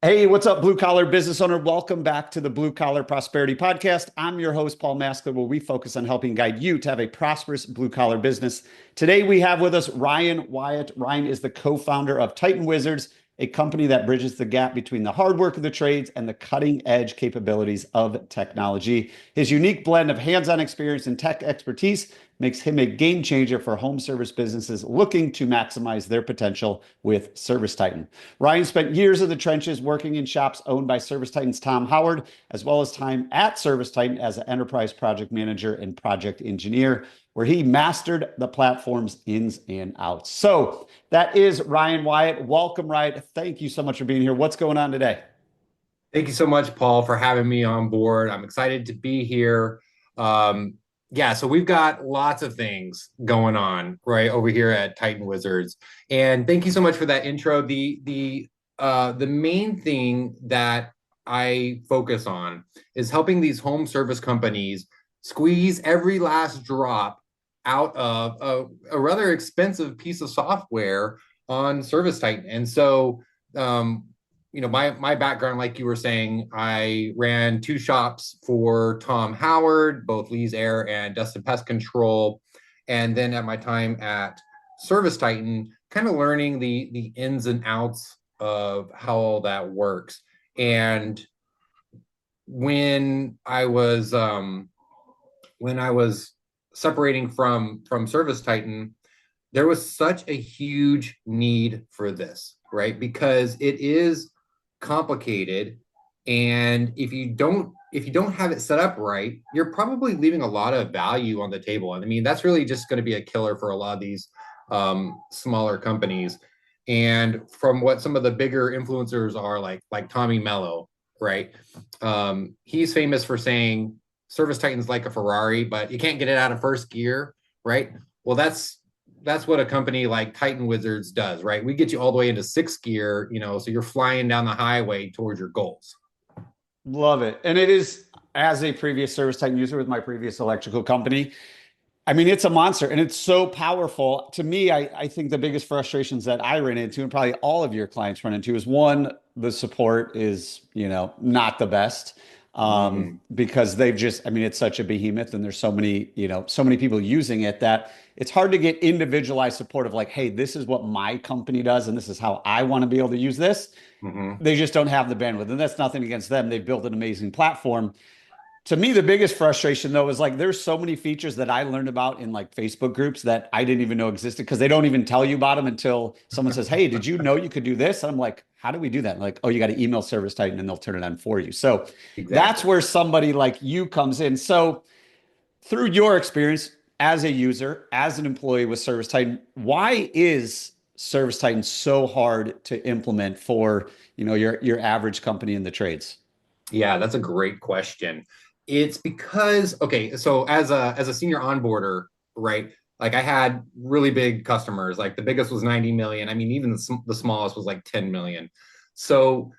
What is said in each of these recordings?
Hey, what's up, blue collar business owner? Welcome back to the Blue Collar Prosperity Podcast. I'm your host, Paul Maskill, where we focus on helping guide you to have a prosperous blue collar business. Today, we have with us Ryan Wyatt. Ryan is the co-founder of Titan Wizards, a company that bridges the gap between the hard work of the trades and the cutting edge capabilities of technology. His unique blend of hands-on experience and tech expertise makes him a game changer for home service businesses looking to maximize their potential with ServiceTitan. Ryan spent years in the trenches working in shops owned by ServiceTitan's Tom Howard, as well as time at ServiceTitan as an enterprise project manager and project engineer, where he mastered the platform's ins and outs. So that is Ryan Wyatt. Welcome, Ryan. Thank you so much for being here. What's going on today? Thank you so much, Paul, for having me on board. I'm excited to be here. Um, so we've got lots of things going on right over here at Titan Wizards, and thank you so much for that intro. The main thing that I focus on is helping these home service companies squeeze every last drop out of a rather expensive piece of software on ServiceTitan. And so my background, like you were saying, I ran two shops for Tom Howard, both Lee's Air and Dustin Pest Control. And then at my time at ServiceTitan, kind of learning the ins and outs of how all that works. And when I was separating from ServiceTitan, there was such a huge need for this, right? Because it is complicated, and if you don't have it set up right, you're probably leaving a lot of value on the table. And I mean, that's really just going to be a killer for a lot of these smaller companies. And from what some of the bigger influencers are, like Tommy Mello, right? He's famous for saying ServiceTitan's like a Ferrari, but you can't get it out of first gear, right? Well, that's what a company like Titan Wizards does, right? We get you all the way into sixth gear, so you're flying down the highway towards your goals. Love it. And it is, as a previous ServiceTitan user with my previous electrical company, I mean, it's a monster and it's so powerful. To me, I think the biggest frustrations that I ran into, and probably all of your clients run into, is one, the support is, not the best. Because they've just, I mean, it's such a behemoth and there's so many, so many people using it that it's hard to get individualized support of like, hey, this is what my company does and this is how I want to be able to use this. Mm-hmm. They just don't have the bandwidth. And that's nothing against them. They've built an amazing platform. To me, the biggest frustration though is like there's so many features that I learned about in like Facebook groups that I didn't even know existed because they don't even tell you about them until someone says, "Hey, did you know you could do this?" And I'm like, "How do we do that?" And like, "Oh, you got to email ServiceTitan and they'll turn it on for you." So that's Exactly. where somebody like you comes in. So through your experience as a user, as an employee with ServiceTitan, why is ServiceTitan so hard to implement for, your average company in the trades? Yeah, that's a great question. It's because, okay, so as a senior onboarder, right? Like I had really big customers, like the biggest was 90 million. I mean, even the smallest was like 10 million. So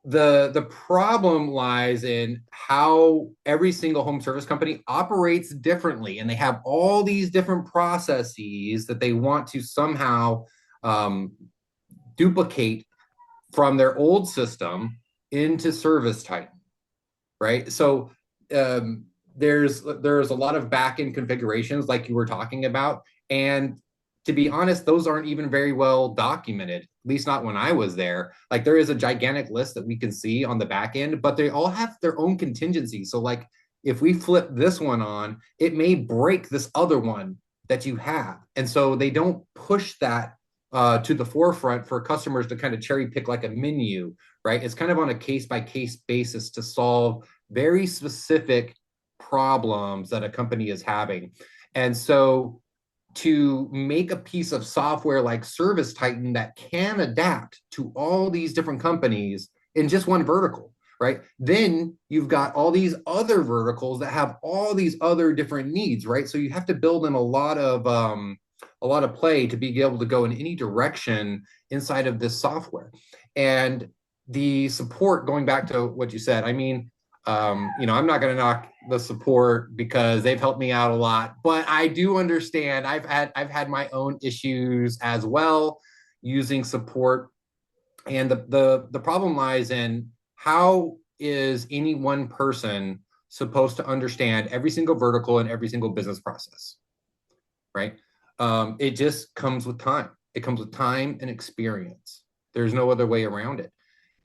the problem lies in how every single home service company operates differently, and they have all these different processes that they want to somehow um, duplicate from their old system into ServiceTitan, right? So um, there's a lot of back-end configurations like you were talking about, and to be honest, those aren't even very well documented, at least not when I was there. Like there is a gigantic list that we can see on the back end, but they all have their own contingencies. So like if we flip this one on, it may break this other one that you have. And so they don't push that to the forefront for customers to kind of cherry pick like a menu, right? It's kind of on a case by case basis to solve very specific problems that a company is having. And so to make a piece of software like ServiceTitan that can adapt to all these different companies in just one vertical, right? Then you've got all these other verticals that have all these other different needs, right? So you have to build in a lot of play to be able to go in any direction inside of this software. And the support, going back to what you said, I mean, I'm not going to knock the support because they've helped me out a lot, but I do understand I've had my own issues as well using support. And the problem lies in, how is any one person supposed to understand every single vertical and every single business process, right? It just comes with time. It comes with time and experience. There's no other way around it.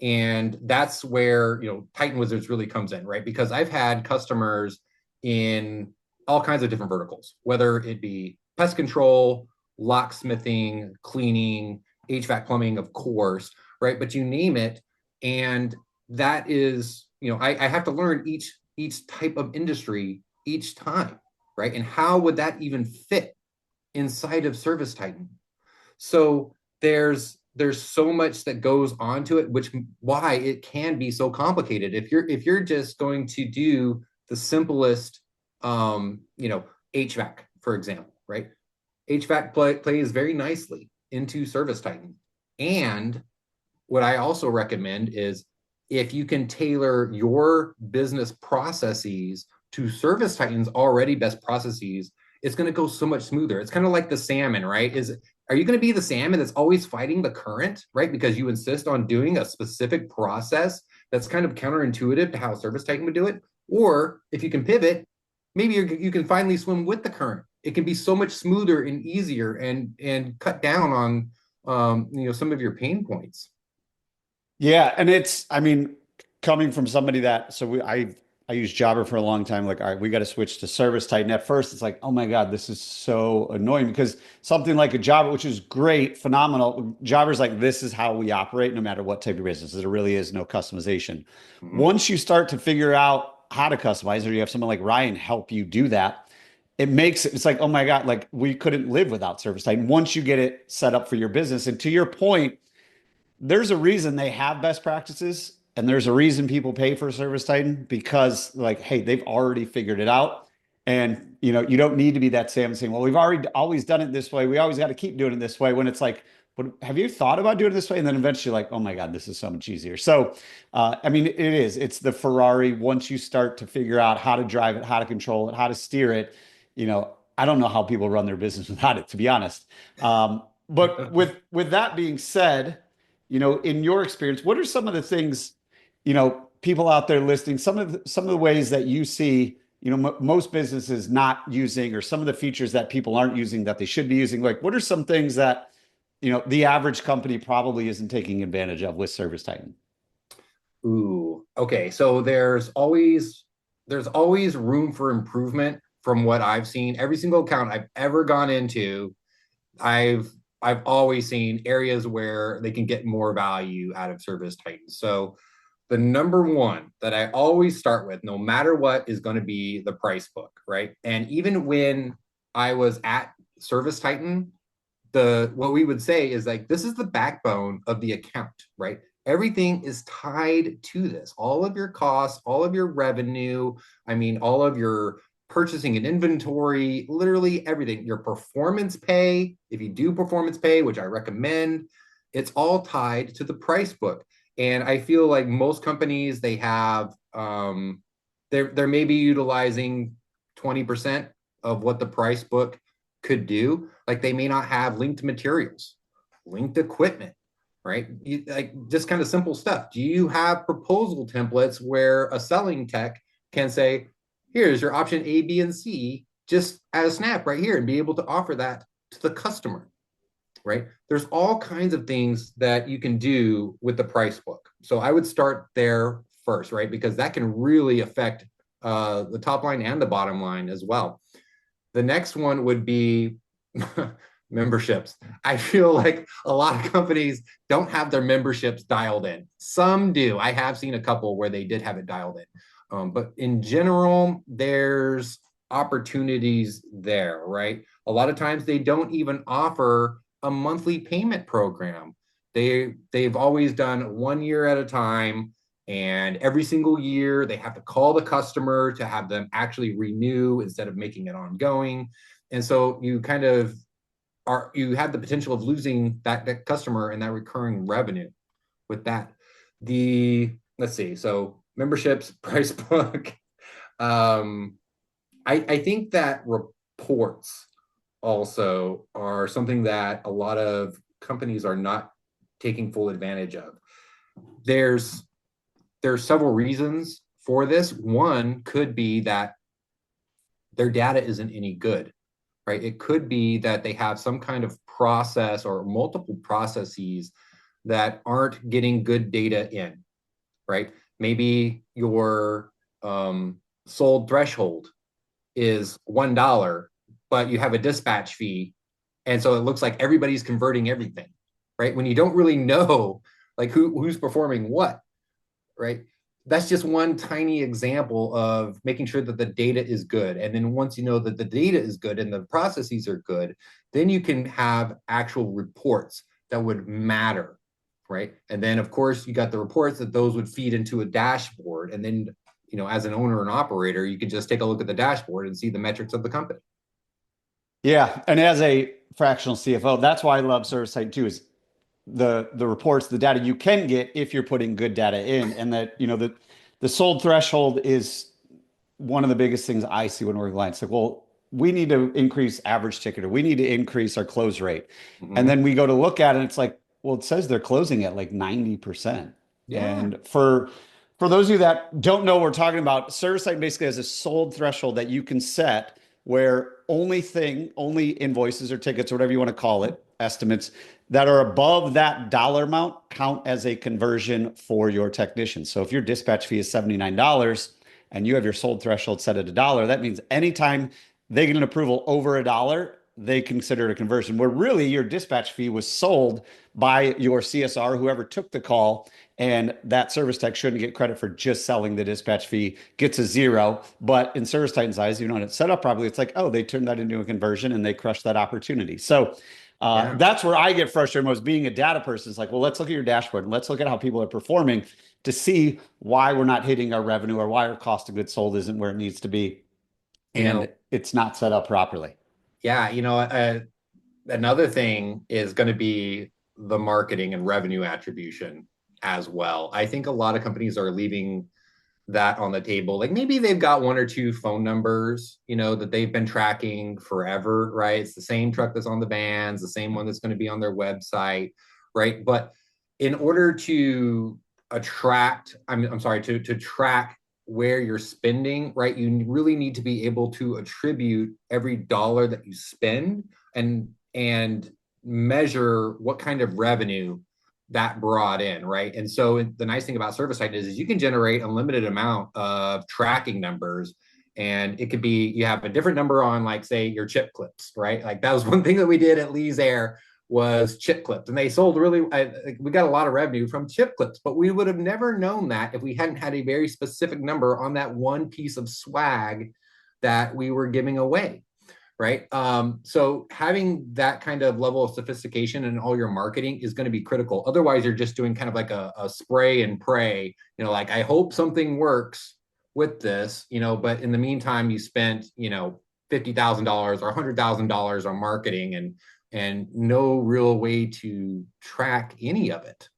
And that's where, Titan Wizards really comes in, right? Because I've had customers in all kinds of different verticals, whether it be pest control, locksmithing, cleaning, HVAC, plumbing, of course, right? But you name it. And that is, I have to learn each type of industry each time, right? And how would that even fit inside of ServiceTitan? So there's so much that goes on to it, which why it can be so complicated. If you're just going to do the simplest, HVAC, for example, right? HVAC plays very nicely into ServiceTitan. And what I also recommend is, if you can tailor your business processes to ServiceTitan's already best processes, it's going to go so much smoother. It's kind of like the salmon, right? Are you going to be the salmon that's always fighting the current, right? Because you insist on doing a specific process that's kind of counterintuitive to how ServiceTitan would do it? Or if you can pivot, maybe you can finally swim with the current. It can be so much smoother and easier, and cut down on some of your pain points. Yeah, and I mean, coming from somebody that, I used Jobber for a long time. Like, all right, we got to switch to ServiceTitan. At first, it's like, oh my God, this is so annoying, because something like a Jobber, which is great, phenomenal. Jobber's like, this is how we operate, no matter what type of business. There really is no customization. Mhm. Once you start to figure out how to customize, or you have someone like Ryan help you do that, it's like, oh my God, like we couldn't live without ServiceTitan once you get it set up for your business. And to your point, there's a reason they have best practices, and there's a reason people pay for ServiceTitan, because like, hey, they've already figured it out. And you don't need to be that Sam saying, well, we've already always done it this way, we always got to keep doing it this way, when it's like, but have you thought about doing it this way? And then eventually, like, oh my God, this is so much easier. So I mean, it's the Ferrari. Once you start to figure out how to drive it, how to control it, how to steer it, I don't know how people run their business without it, to be honest. But with that being said, in your experience, what are some of the things, people out there listening, some of the ways that you see, most businesses not using, or some of the features that people aren't using that they should be using? Like, what are some things that, the average company probably isn't taking advantage of with ServiceTitan? Ooh, okay. So there's always room for improvement from what I've seen. Every single account I've ever gone into, I've always seen areas where they can get more value out of ServiceTitan. So the number one that I always start with, no matter what, is going to be the price book, right? And even when I was at ServiceTitan, what we would say is, like, this is the backbone of the account, right? Everything is tied to this. All of your costs, all of your revenue, I mean, all of your purchasing and inventory, literally everything, your performance pay, if you do performance pay, which I recommend, it's all tied to the price book. And I feel like most companies, they have, they're maybe utilizing 20% of what the price book could do. Like, they may not have linked materials, linked equipment, right? Like, just kind of simple stuff. Do you have proposal templates where a selling tech can say, here's your option A, B, and C, just at a snap right here, and be able to offer that to the customer, right? There's all kinds of things that you can do with the price book. So I would start there first, right? Because that can really affect the top line and the bottom line as well. The next one would be memberships. I feel like a lot of companies don't have their memberships dialed in. Some do. I have seen a couple where they did have it dialed in. But in general, there's opportunities there, right? A lot of times they don't even offer a monthly payment program. They've always done 1 year at a time, and every single year they have to call the customer to have them actually renew instead of making it ongoing. And so you kind of you have the potential of losing that customer and that recurring revenue with that. Let's see, so memberships, price book. I think that reports also are something that a lot of companies are not taking full advantage of. There's several reasons for this. One could be that their data isn't any good, right? It could be that they have some kind of process or multiple processes that aren't getting good data in, right? Maybe your sold threshold is $1, but you have a dispatch fee. And so it looks like everybody's converting everything, right? When you don't really know like who's performing what, right? That's just one tiny example of making sure that the data is good. And then once you know that the data is good and the processes are good, then you can have actual reports that would matter, right? And then of course you got the reports that those would feed into a dashboard. And then, you know, as an owner and operator, you can just take a look at the dashboard and see the metrics of the company. Yeah. And as a fractional CFO, that's why I love ServiceTitan too, is the reports, the data you can get if you're putting good data in. And that, you know, the sold threshold is one of the biggest things I see when we're clients. Like, well, we need to increase average ticket, or we need to increase our close rate. And then we go to look at it and it's like, well, it says they're closing at like 90%. Yeah. And for those of you that don't know what we're talking about, ServiceTitan basically has a sold threshold that you can set where only invoices or tickets, or whatever you want to call it, estimates that are above that dollar amount count as a conversion for your technician. So if your dispatch fee is $79 and you have your sold threshold set at $1, that means anytime they get an approval over $1, they consider it a conversion, where really your dispatch fee was sold by your CSR, whoever took the call, and that service tech shouldn't get credit for just selling the dispatch fee, gets a zero. But in ServiceTitan's eyes, you know, when it's set up properly, it's like, oh, they turned that into a conversion and they crushed that opportunity. So Yeah. that's where I get frustrated most, being a data person. It's like, well, let's look at your dashboard and let's look at how people are performing to see why we're not hitting our revenue or why our cost of goods sold isn't where it needs to be. You And know, it's not set up properly. yeah, another thing is going to be the marketing and revenue attribution as well. I think a lot of companies are leaving that on the table. Like maybe they've got one or two phone numbers, you know, that they've been tracking forever, right? It's the same truck that's on the vans, the same one that's going to be on their website, right? But in order to I'm sorry, to track where you're spending, right? You really need to be able to attribute every dollar that you spend and measure what kind of revenue that brought in, right? And so the nice thing about ServiceTitan is you can generate a limited amount of tracking numbers. And it could be, you have a different number on, like, say, your chip clips, right? Like that was one thing that we did at Lee's Air, was chip clips. And they sold we got a lot of revenue from chip clips, but we would have never known that if we hadn't had a very specific number on that one piece of swag that we were giving away. Right. So having that kind of level of sophistication in all your marketing is going to be critical. Otherwise, you're just doing kind of like a spray and pray, you know, like, I hope something works with this, you know, but in the meantime, you spent, you know, $50,000 or $100,000 on marketing and no real way to track any of it.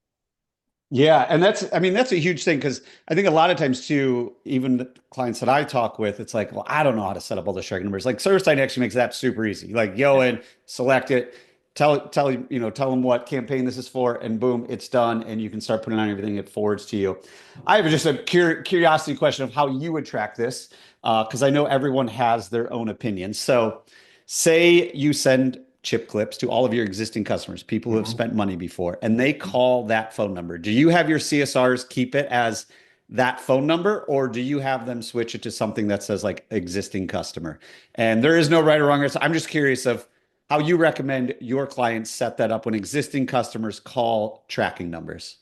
Yeah, and that's a huge thing, because I think a lot of times too, even the clients that I talk with, it's like, well, I don't know how to set up all the tracking numbers. Like ServiceTitan actually makes that super easy. Like go in, select it, tell them what campaign this is for, and boom, it's done, and you can start putting on everything. It forwards to you. I have just a curiosity question of how you would track this, because I know everyone has their own opinion. So, say you send chip clips to all of your existing customers, people who have spent money before, and they call that phone number. Do you have your CSRs keep it as that phone number, or do you have them switch it to something that says like existing customer? And there is no right or wrong answer. I'm just curious of how you recommend your clients set that up when existing customers call tracking numbers.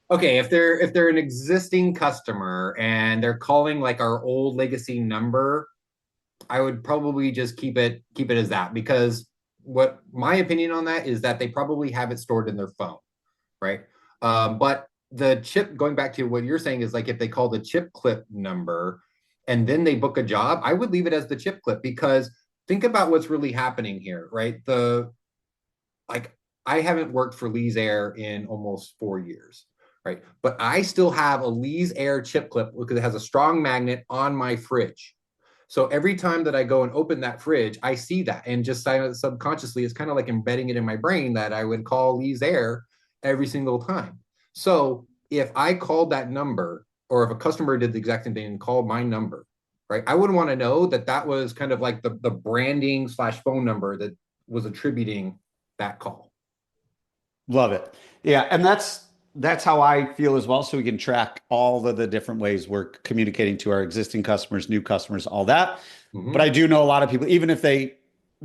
Okay, if they're an existing customer and they're calling like our old legacy number, I would probably just keep it as that, because what my opinion on that is that they probably have it stored in their phone, right? But the chip, going back to what you're saying, is like if they call the chip clip number and then they book a job, I would leave it as the chip clip, because think about what's really happening here, right? Like, I haven't worked for Lee's Air in almost 4 years, right? But I still have a Lee's Air chip clip because it has a strong magnet on my fridge. So every time that I go and open that fridge, I see that. And just subconsciously, it's kind of like embedding it in my brain that I would call Lee's Air every single time. So if I called that number, or if a customer did the exact same thing and called my number, right, I would want to know that that was kind of like the branding / phone number that was attributing that call. Love it. Yeah, and that's how I feel as well. So we can track all of the different ways we're communicating to our existing customers, new customers, all that. But I do know a lot of people, even if they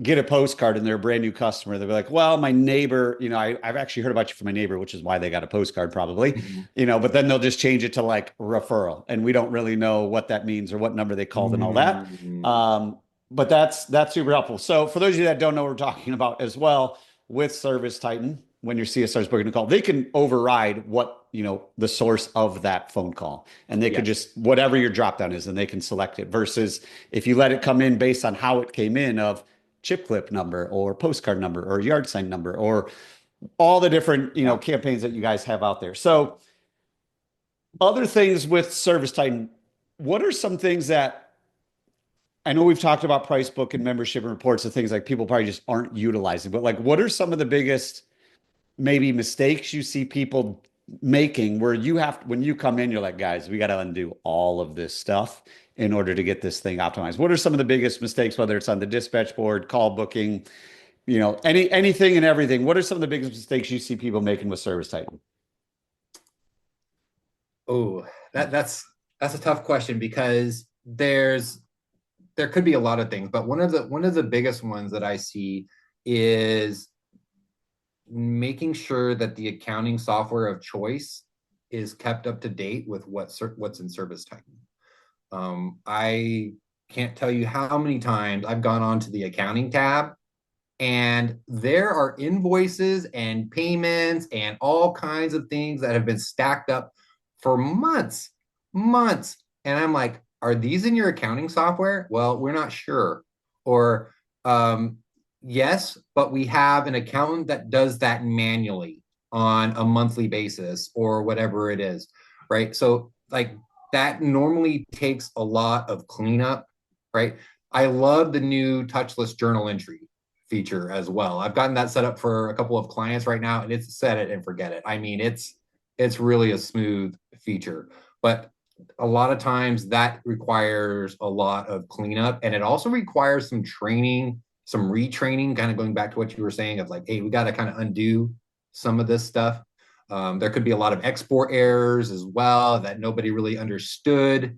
get a postcard and they're a brand new customer, they'll be like, well, my neighbor, I've actually heard about you from my neighbor, which is why they got a postcard probably, but then they'll just change it to like referral. And we don't really know what that means or what number they called and all that. But that's super helpful. So for those of you that don't know what we're talking about as well, with ServiceTitan, when your CSR is booking a call, they can override what, the source of that phone call. And they could just, whatever your dropdown is, and they can select it versus if you let it come in based on how it came in of chip clip number or postcard number or yard sign number or all the different, campaigns that you guys have out there. So other things with ServiceTitan, what are some things that I know we've talked about price book and membership and reports and things like people probably just aren't utilizing, but like, what are some of the biggest maybe mistakes you see people making where when you come in, you're like, guys, we got to undo all of this stuff in order to get this thing optimized? What are some of the biggest mistakes, whether it's on the dispatch board, call booking, anything and everything? What are some of the biggest mistakes you see people making with ServiceTitan? Oh, that's a tough question because there could be a lot of things, but one of the biggest ones that I see is making sure that the accounting software of choice is kept up to date with what's in ServiceTitan. I can't tell you how many times I've gone on to the accounting tab and there are invoices and payments and all kinds of things that have been stacked up for months. And I'm like, are these in your accounting software? Well, we're not sure. Or yes, but we have an accountant that does that manually on a monthly basis or whatever it is, right? So like that normally takes a lot of cleanup, right? I love the new touchless journal entry feature as well. I've gotten that set up for a couple of clients right now, and it's set it and forget it. I mean, it's really a smooth feature, but a lot of times that requires a lot of cleanup, and it also requires some training, some retraining, kind of going back to what you were saying of like, hey, we got to kind of undo some of this stuff. There could be a lot of export errors as well that nobody really understood.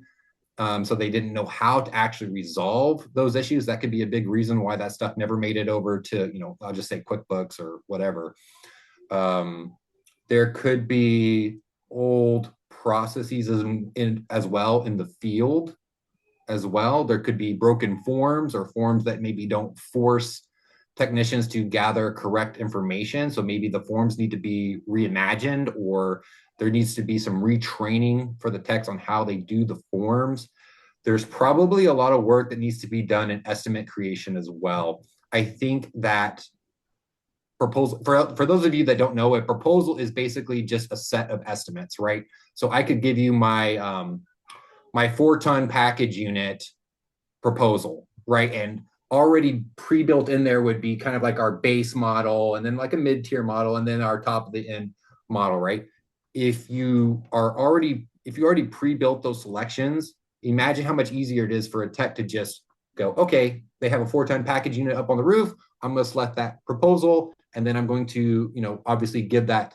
So they didn't know how to actually resolve those issues. That could be a big reason why that stuff never made it over to, I'll just say QuickBooks or whatever. There could be old processes as well in the field as well. There could be broken forms or forms that maybe don't force technicians to gather correct information. So maybe the forms need to be reimagined, or there needs to be some retraining for the techs on how they do the forms. There's probably a lot of work that needs to be done in estimate creation as well. I think that proposal, for those of you that don't know, a proposal is basically just a set of estimates, right? So I could give you my my 4-ton package unit proposal, right? And already pre-built in there would be kind of like our base model, and then like a mid-tier model, and then our top of the end model, right? If you already pre-built those selections, imagine how much easier it is for a tech to just go, okay, they have a 4-ton package unit up on the roof. I'm going to select that proposal, and then I'm going to, obviously give that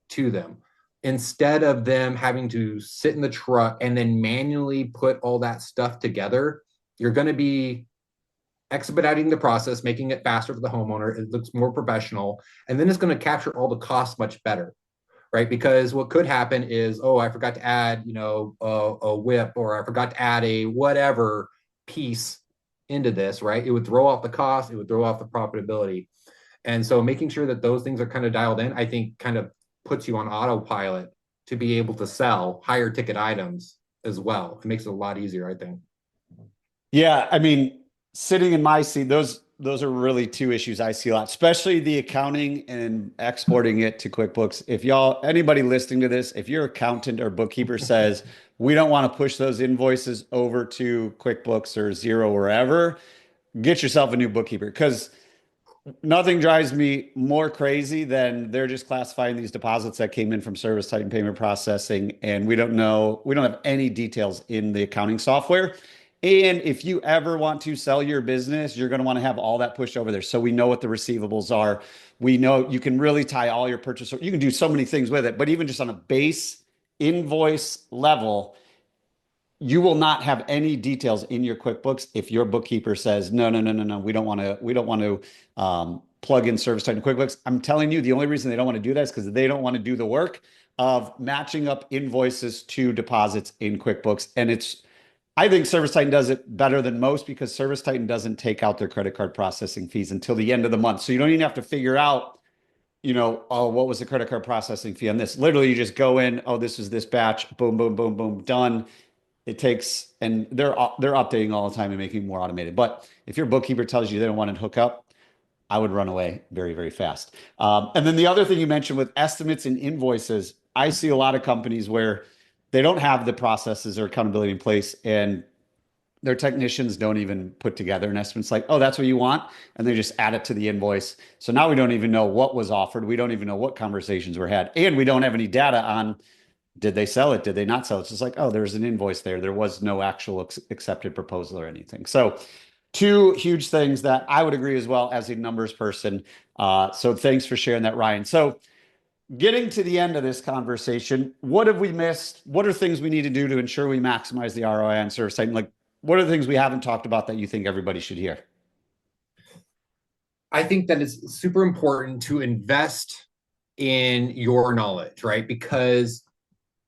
to them. Instead of them having to sit in the truck and then manually put all that stuff together, you're going to be expediting the process, making it faster for the homeowner. It looks more professional, and then it's going to capture all the costs much better, right? Because what could happen is, oh, I forgot to add, a whip, or I forgot to add a whatever piece into this, right? It would throw off the cost, it would throw off the profitability. And so making sure that those things are kind of dialed in, I think kind of puts you on autopilot to be able to sell higher ticket items as well. It makes it a lot easier, I think. Yeah, I mean, sitting in my seat, those those are really two issues I see a lot, especially the accounting and exporting it to QuickBooks. If anybody listening to this, if your accountant or bookkeeper says, we don't want to push those invoices over to QuickBooks or Xero, wherever, get yourself a new bookkeeper, because nothing drives me more crazy than they're just classifying these deposits that came in from ServiceTitan payment processing, and we don't have any details in the accounting software. And if you ever want to sell your business, you're going to want to have all that pushed over there. So we know what the receivables are. We know you can really tie all your purchase. You can do so many things with it, but even just on a base invoice level, you will not have any details in your QuickBooks if your bookkeeper says, no, no, no, no, no, we don't want to plug in ServiceTitan QuickBooks. I'm telling you, the only reason they don't want to do that is because they don't want to do the work of matching up invoices to deposits in QuickBooks. And I think ServiceTitan does it better than most, because ServiceTitan doesn't take out their credit card processing fees until the end of the month. So you don't even have to figure out, oh, what was the credit card processing fee on this? Literally, you just go in, oh, this is this batch, boom, boom, boom, boom, done. It takes, and they're updating all the time and making it more automated. But if your bookkeeper tells you they don't want to hook up, I would run away very, very fast. And then the other thing you mentioned with estimates and invoices, I see a lot of companies where they don't have the processes or accountability in place, and their technicians don't even put together an estimate. It's like, oh, that's what you want, and they just add it to the invoice. So now we don't even know what was offered. We don't even know what conversations were had, and we don't have any data on, did they sell it? Did they not sell it? It's just like, oh, there's an invoice there. There was no actual accepted proposal or anything. So two huge things that I would agree as well as a numbers person. So thanks for sharing that, Ryan. So getting to the end of this conversation, what have we missed? What are things we need to do to ensure we maximize the ROI on ServiceTitan? Like, what are the things we haven't talked about that you think everybody should hear? I think that it's super important to invest in your knowledge, right? Because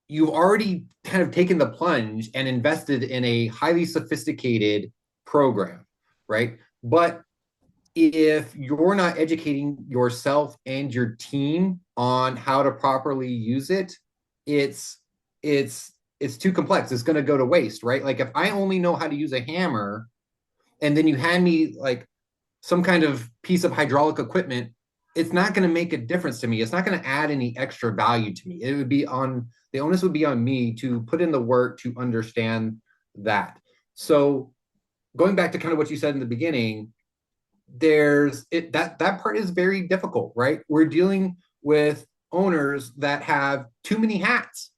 you've already kind of taken the plunge and invested in a highly sophisticated program, right? But if you're not educating yourself and your team on how to properly use it, it's too complex. It's going to go to waste, right? Like if I only know how to use a hammer, and then you hand me like some kind of piece of hydraulic equipment, it's not going to make a difference to me. It's not going to add any extra value to me. The onus would be on me to put in the work to understand that. So going back to kind of what you said in the beginning, that part is very difficult, right? We're dealing with owners that have too many hats.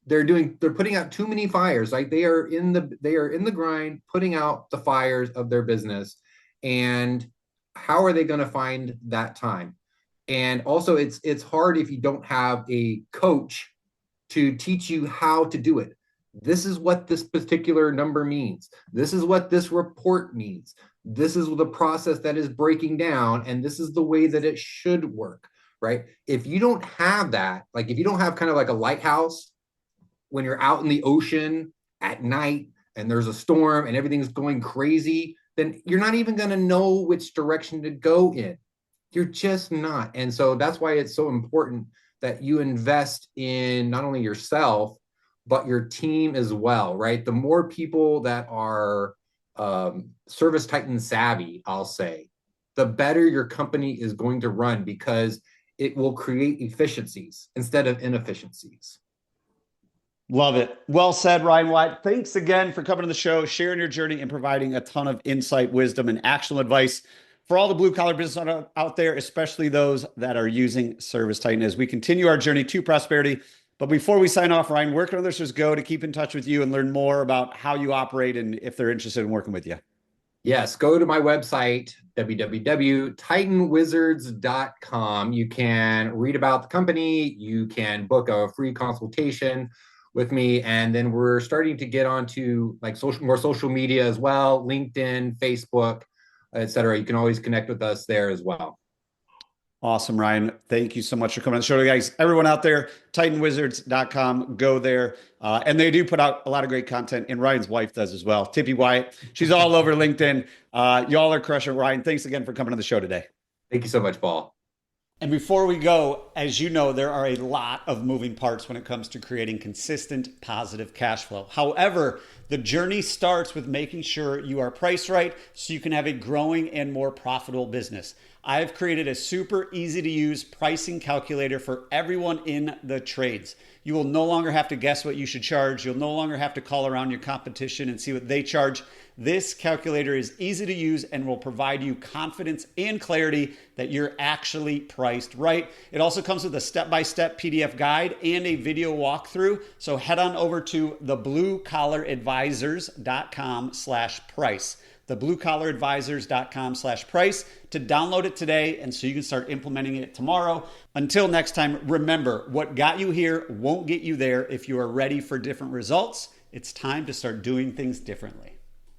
They're putting out too many fires. Like they are in the grind, putting out the fires of their business. And how are they going to find that time? And also it's hard if you don't have a coach to teach you how to do it. This is what this particular number means. This is what this report means. This is the process that is breaking down, and this is the way that it should work, right? If you don't have that, like if you don't have kind of like a lighthouse when you're out in the ocean at night and there's a storm and everything's going crazy, then you're not even going to know which direction to go in. You're just not. And so that's why it's so important that you invest in not only yourself, but your team as well, right? The more people that are ServiceTitan savvy, I'll say, the better your company is going to run, because it will create efficiencies instead of inefficiencies. Love it. Well said, Ryan Wyatt. Thanks again for coming to the show, sharing your journey, and providing a ton of insight, wisdom, and actionable advice for all the blue collar business out there, especially those that are using ServiceTitan as we continue our journey to prosperity. But before we sign off, Ryan, where can our listeners go to keep in touch with you and learn more about how you operate and if they're interested in working with you? Yes, go to my website, www.titanwizards.com. You can read about the company. You can book a free consultation with me. And then we're starting to get onto like more social media as well, LinkedIn, Facebook, etc. You can always connect with us there as well. Awesome, Ryan. Thank you so much for coming on the show, guys. Everyone out there, titanwizards.com, go there. And they do put out a lot of great content, and Ryan's wife does as well. Tippy Wyatt, she's all over LinkedIn. Y'all are crushing. Ryan, thanks again for coming on the show today. Thank you so much, Paul. And before we go, as you know, there are a lot of moving parts when it comes to creating consistent positive cash flow. However, the journey starts with making sure you are priced right so you can have a growing and more profitable business. I've created a super easy to use pricing calculator for everyone in the trades. You will no longer have to guess what you should charge. You'll no longer have to call around your competition and see what they charge. This calculator is easy to use and will provide you confidence and clarity that you're actually priced right. It also comes with a step-by-step PDF guide and a video walkthrough. So head on over to thebluecollaradvisors.com/price. thebluecollaradvisors.com/price to download it today and so you can start implementing it tomorrow. Until next time, remember, what got you here won't get you there. If you are ready for different results, it's time to start doing things differently.